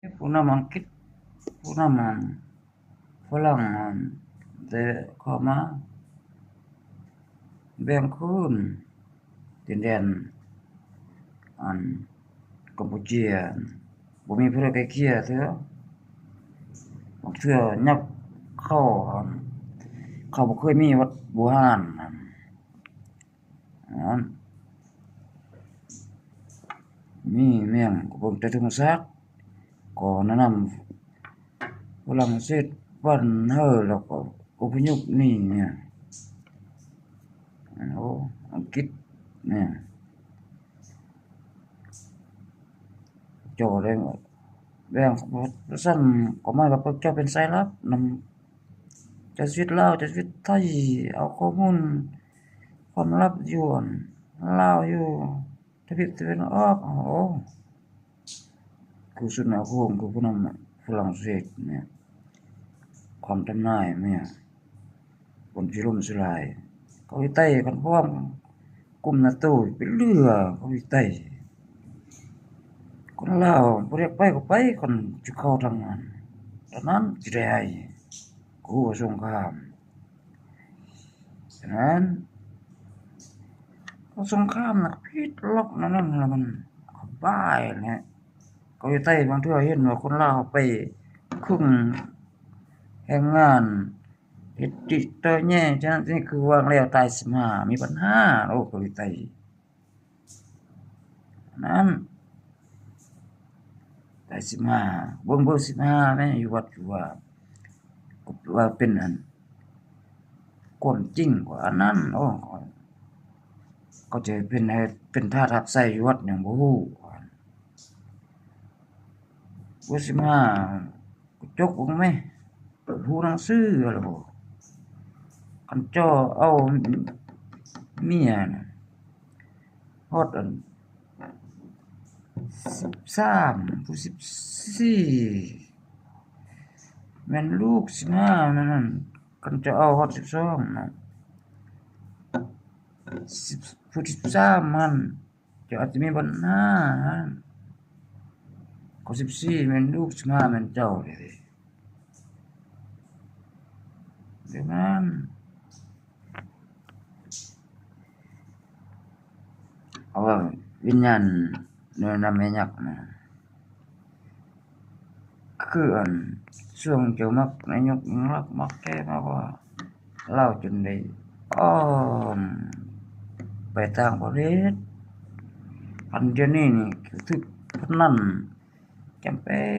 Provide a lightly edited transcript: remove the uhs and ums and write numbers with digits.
ผู้นำอังกฤษผู้นำฝรั่งได้เข้ามาแบ่งคืนดินแดนอันกัมพูชาบ่มีผู้ใดไกลเกลี่ยเทื่อบางเทื่อยับเข้าเขาบ่เคยมีวัดโบราณอันมีแม่งเบิ่งแต่ธรรมชาติก็แนะนำฝรั่งเศสบ้านเฮาแล้วก็อพยพหนีเนี่ยโอ้อังกฤษเนี่ยเจ้าได้แบ่งซั่นก็หมายว่าพวกเจ้าเป็นสายลับนำจะชีวิตลาวจะชีวิตไทยเอาข้อมูลความลับอยู่อั่นลาวอยู่ทวีปตะวันออกโอ้โฮคือสุดแนวภูมิคือผู้นำฝรั่งเศสเนี่ยความทำนายเนี่ยผลสิล่มสลายเกาหลีใต้คันพร้อมกลุ่ม NATO ไปเรือเกาหลีใต้คนลาวบ่อยากไปก็ไปคันสิเข้าทางนั้นตอนนั้นสิได้กู้สงครามฉะนั้นสงครามน่ะพิษล็อกนั่นแล้วมันบ้าแหละเกาหลีใต้บางเทื่อเห็นว่าคนลาวไปครึ่งแรงงานเฮ็ดติต่อแย่ฉะนั้นนี่คือวางแล้วตาย15มีปัญหาโอ้เกาหลีใต้นั้นตาย15เบิ่ง15แม่อยู่วัดอยู่ว่าเป็นอันความจริงกว่าอันนั้นโอ้เขาจะเป็นท่าทับใส่อยู่วัดหยังบ่ฮู้ว่า15ก็จกเบิ่งแหมผู้หนังสือแล้วบ่คันเจ้าเอาเมียน่ะฮอดอัน13ผู้14แม่นลูก15นั่นคันเจ้าเอาฮอด12น่ะผู้ที่13มันเจ้าอาจจะมีปัญหาเขา14แม่นลูก15แม่นเจ้าเด้เดี๋ยวนั้นเอาว่าวิญญาณเนื้อนำแม่ยักษ์น่ะคืออันช่วงเจ้ามักนายกยิ่งลักษณ์มักแท้มากว่าเลาจนได้อ้อมไปต่างประเทศอันเดี๋ยวนี้นี่คือทึกพนันจำเป็น